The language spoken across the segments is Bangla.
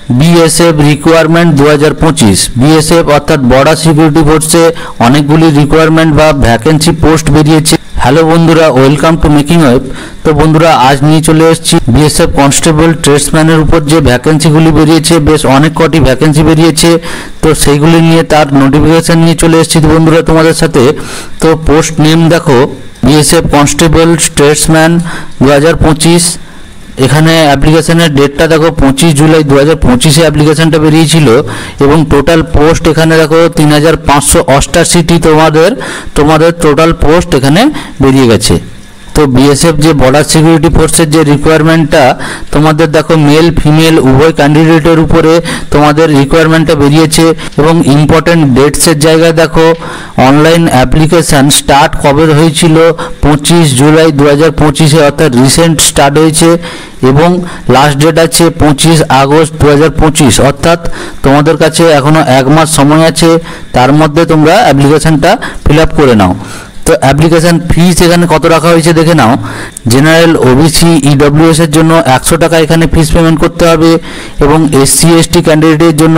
বিএসএফ রিকোয়ারমেন্ট 2025 বিএসএফ অর্থাৎ বর্ডার সিকিউরিটি ফোর্সে অনেকগুলি রিকোয়ারমেন্ট বা ভ্যাকেন্সি পোস্ট বেরিয়েছে। হ্যালো বন্ধুরা, ওয়েলকাম টু মেকিং ওয়েব। তো বন্ধুরা, আজ নিয়ে চলে এসেছি বিএসএফ কনস্টেবল ট্রেডসম্যানের উপর যে ভ্যাকেন্সিগুলি বেরিয়েছে, বেশ অনেক কটি ভ্যাকেন্সি বেরিয়েছে। তো সেইগুলি নিয়ে তার নোটিফিকেশান নিয়ে চলে এসেছি বন্ধুরা তোমাদের সাথে। তো পোস্ট নেম দেখো, বিএসএফ কনস্টেবল ট্রেডসম্যান 2025। এখানে অ্যাপ্লিকেশনের ডেটটা দেখো 25 জুলাই 2025-এ অ্যাপ্লিকেশনটা বেরিয়েছিল এবং টোটাল পোস্ট এখানে দেখো 3588টি তোমাদের টোটাল পোস্ট এখানে বেরিয়ে গেছে। তো বিএসএফ যে বর্ডার সিকিউরিটি ফোর্সের যে রিকোয়ারমেন্টটা তোমাদের দেখো মেল ফিমেল উভয় ক্যান্ডিডেটের উপরে তোমাদের রিকোয়ারমেন্টটা বেরিয়েছে এবং ইম্পর্টেন্ট ডেটসের জায়গায় দেখো অনলাইন অ্যাপ্লিকেশান স্টার্ট কবে হয়েছিল 25 জুলাই 2025-এ, অর্থাৎ রিসেন্ট স্টার্ট হয়েছে এবং লাস্ট ডেট আছে 25 আগস্ট 2025, অর্থাৎ তোমাদের কাছে এখনও 1 মাস সময় আছে। তার মধ্যে তোমরা অ্যাপ্লিকেশানটা ফিল আপ করে নাও। তো অ্যাপ্লিকেশান ফিস এখানে কত রাখা হয়েছে দেখে নাও। জেনারেল, ওবিসি, ইডব্লিউএস এর জন্য 100 টাকা এখানে ফিস পেমেন্ট করতে হবে এবং এসসি এসটি ক্যান্ডিডেটের জন্য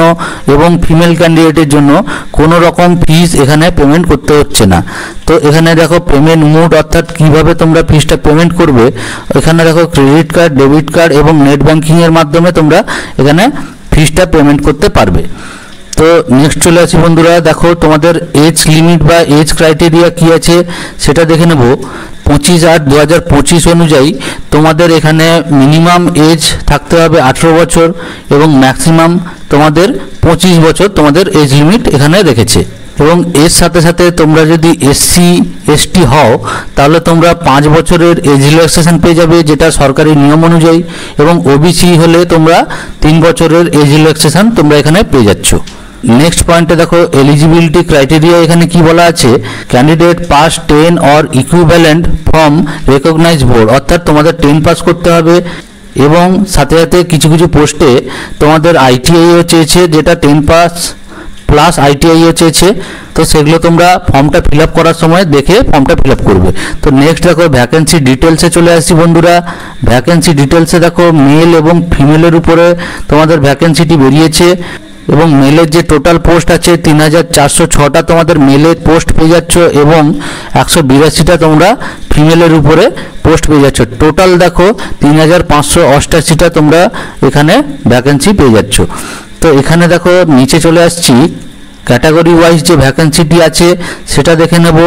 এবং ফিমেল ক্যান্ডিডেটের জন্য কোনো রকম ফিস এখানে পেমেন্ট করতে হচ্ছে না। তো এখানে দেখো পেমেন্ট মোড, অর্থাৎ কিভাবে তোমরা ফিসটা পেমেন্ট করবে। এখানে দেখো ক্রেডিট কার্ড, ডেবিট কার্ড এবং নেট ব্যাঙ্কিংয়ের মাধ্যমে তোমরা এখানে ফিসটা পেমেন্ট করতে পারবে। তো নেক্সট চলে আসি বন্ধুরা, দেখো তোমাদের এজ লিমিট বা এজ ক্রাইটেরিয়া কী আছে সেটা দেখে নেব। 25/8/2025 অনুযায়ী তোমাদের এখানে মিনিমাম এজ থাকতে হবে 18 বছর এবং ম্যাক্সিমাম তোমাদের 25 বছর তোমাদের এজ লিমিট এখানে রেখেছে। এবং এর সাথে সাথে তোমরা যদি এসসি এসটি হও তাহলে তোমরা 5 বছরের এজ রিল্যাক্সেশন পেয়ে যাবে, যেটা সরকারি নিয়ম অনুযায়ী, এবং ওবিসি হলে তোমরা 3 বছরের এজ রিল্যাক্সেশন তোমরা এখানে পেয়ে যাচ্ছ। নেক্সট পয়েন্টে দেখো এলিজিবিলিটি ক্রাইটেরিয়া এখানে কি বলা আছে। Candidate pass 10 or equivalent from recognise board, অর্থাৎ তোমাদের 10 পাস করতে হবে এবং সাথে সাথে কিছু কিছু পোস্টে তোমাদের আইটিআইও চেয়েছে, যেটা 10 পাস প্লাস আইটিআইও চেয়েছে। তো সেগুলো তোমরা ফর্মটা ফিল আপ করার সময় দেখে ফর্মটা ফিল আপ করবে। তো নেক্সট দেখো ভ্যাকেন্সি ডিটেলসে চলে আসছি বন্ধুরা। ভ্যাকেন্সি ডিটেলসে দেখো মেল এবং ফিমেলের উপরে তোমাদের ভ্যাকেন্সিটি বেরিয়েছে এবং মেলের যে টোটাল পোস্ট আছে 3406টা তোমাদের মেলের পোস্ট পেয়ে যাচ্ছ এবং 182টা তোমরা ফিমেলের উপরে পোস্ট পেয়ে যাচ্ছ। টোটাল দেখো 3588টা তোমরা এখানে ভ্যাকেন্সি পেয়ে যাচ্ছ। তো এখানে দেখো নিচে চলে আসছি, ক্যাটাগরি ওয়াইজ যে ভ্যাকেন্সিটি আছে সেটা দেখে নেব।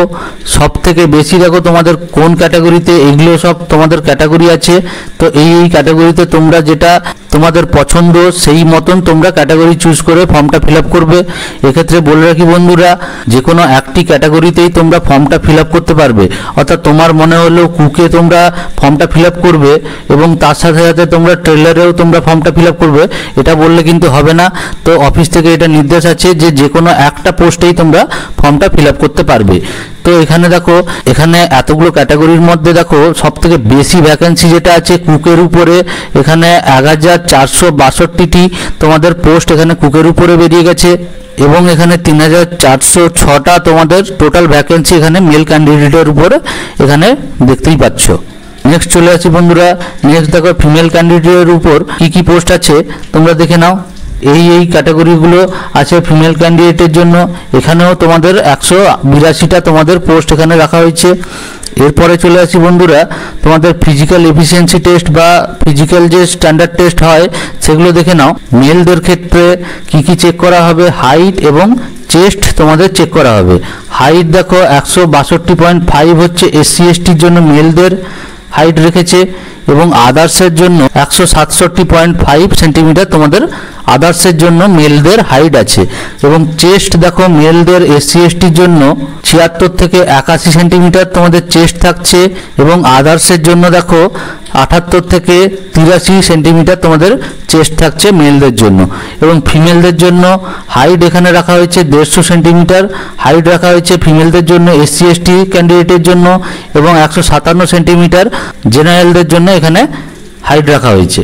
সব থেকে বেশি দেখো তোমাদের কোন ক্যাটাগরিতে, এগুলো সব তোমাদের ক্যাটাগরি আছে। তো এই ক্যাটাগরিতে তোমরা যেটা তোমাদের পছন্দ সেই মতন তোমরা ক্যাটাগরি চুজ করে ফর্মটা ফিল আপ করবে। এক্ষেত্রে বলে রাখি বন্ধুরা, যে কোনো একটি ক্যাটাগরিতেই তোমরা ফর্মটা ফিল আপ করতে পারবে। অর্থাৎ তোমার মনে হলো কুকে তোমরা ফর্মটা ফিল আপ করবে এবং তার সাথে সাথে তোমরা ট্রেলারেও তোমরা ফর্মটা ফিল আপ করবে, এটা বললে কিন্তু হবে না। তো অফিস থেকে এটা নির্দেশ আছে যে যে কোনো একটা পোস্টেই তোমরা ফর্মটা ফিল আপ করতে পারবে। তো এখানে দেখো, এখানে এতগুলো ক্যাটাগরির মধ্যে দেখো সব থেকে বেশি ভ্যাকেন্সি যেটা আছে কুকের উপরে, এখানে 1462টি তোমাদের পোস্ট এখানে কুকের উপরে বেরিয়ে গেছে এবং এখানে 3406টা তোমাদের টোটাল ভ্যাকেন্সি এখানে মেল ক্যান্ডিডেটের উপরে এখানে দেখতেই পাচ্ছ। নেক্সট চলে আসি বন্ধুরা। নেক্সট দেখো ফিমেল ক্যান্ডিডেটের উপর কি কি পোস্ট আছে তোমরা দেখে নাও। এই ক্যাটাগরিগুলো আছে ফিমেল ক্যান্ডিডেটের জন্য। এখানেও তোমাদের 182টা তোমাদের পোস্ট এখানে রাখা হয়েছে। এরপরে চলে আসি বন্ধুরা, তোমাদের ফিজিক্যাল এফিসিয়েন্সি টেস্ট বা ফিজিক্যাল যে স্ট্যান্ডার্ড টেস্ট হয় সেগুলো দেখে নাও। মেলদের ক্ষেত্রে কি কি চেক করা হবে, হাইট এবং চেস্ট তোমাদের চেক করা হবে। হাইট দেখো 162.5 হচ্ছে এসসি এসটির জন্য মেলদের হাইট রেখেছে এবং আদার্সের জন্য 167.5 সেন্টিমিটার তোমাদের আদার্সের জন্য মেলদের হাইট আছে এবং চেস্ট দেখো মেলদের এসসি এসটির জন্য 76 থেকে 81 সেন্টিমিটার তোমাদের চেস্ট থাকছে এবং আদার্সের জন্য দেখো 78 থেকে 83 সেন্টিমিটার তোমাদের চেস্ট থাকছে মেলদের জন্য। এবং ফিমেলদের জন্য হাইট এখানে রাখা হয়েছে 150 সেন্টিমিটার হাইট রাখা হয়েছে ফিমেলদের জন্য এসসি এসটি ক্যান্ডিডেটের জন্য এবং 157 সেন্টিমিটার জেনারেলদের জন্য এখানে হাইট রাখা হয়েছে।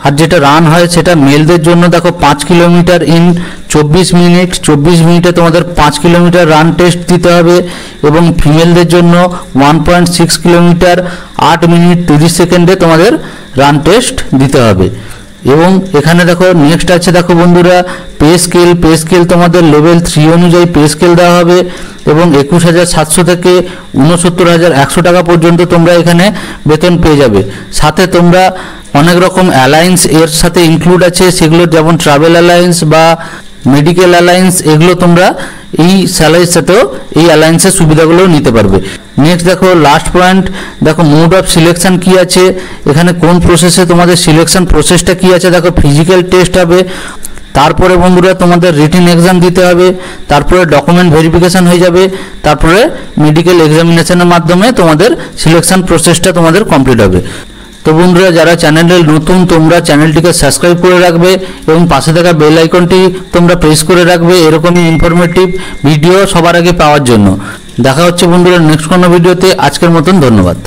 আর যেটা রান হয় সেটা মেলদের জন্য দেখো 5 কিলোমিটার ইন 24 মিনিট, 24 মিনিটে তোমাদের 5 কিলোমিটার রান টেস্ট দিতে হবে এবং ফিমেলদের জন্য 1.6 কিলোমিটার 8 মিনিট 30 সেকেন্ডে তোমাদের রান টেস্ট দিতে হবে। এবং এখানে দেখো নেক্সট আছে, দেখো বন্ধুরা পে স্কেল তোমাদের লেভেল 3 অনুযায়ী পে স্কেল দেওয়া হবে এবং 21,700 থেকে 69,100 টাকা পর্যন্ত তোমরা এখানে বেতন পেয়ে যাবে। সাথে তোমরা অনেক রকম অ্যালায়েন্স এর সাথে ইনক্লুড আছে, সেগুলো যেমন ট্রাভেল অ্যালায়েন্স বা মেডিকেল অ্যালায়েন্স, এগুলো তোমরা এই স্যালারির সাথেও এই অ্যালায়েন্সের সুবিধাগুলো নিতে পারবে। নেক্সট দেখো লাস্ট পয়েন্ট, দেখো মোড অফ সিলেকশন কি আছে, এখানে কোন প্রসেসে তোমাদের সিলেকশন প্রসেসটা কি আছে। দেখো ফিজিক্যাল টেস্ট হবে, তারপরে বন্ধুরা তোমাদের রিটেন এক্সাম দিতে হবে, তারপরে ডকুমেন্ট ভেরিফিকেশন হয়ে যাবে, তারপরে মেডিকেল এক্সামিনেশনের মাধ্যমে তোমাদের সিলেকশন প্রসেসটা তোমাদের কমপ্লিট হবে। তো বন্ধুরা যারা চ্যানেলে নতুন, তোমরা চ্যানেলটিকে সাবস্ক্রাইব করে রাখবে এবং পাশে থাকা বেল আইকনটি তোমরা প্রেস করে রাখবে এরকমই ইনফরমেটিভ ভিডিও সবার আগে পাওয়ার জন্য। দেখা হচ্ছে বন্ধুরা নেক্সট কোনো ভিডিওতে। আজকের মতন ধন্যবাদ।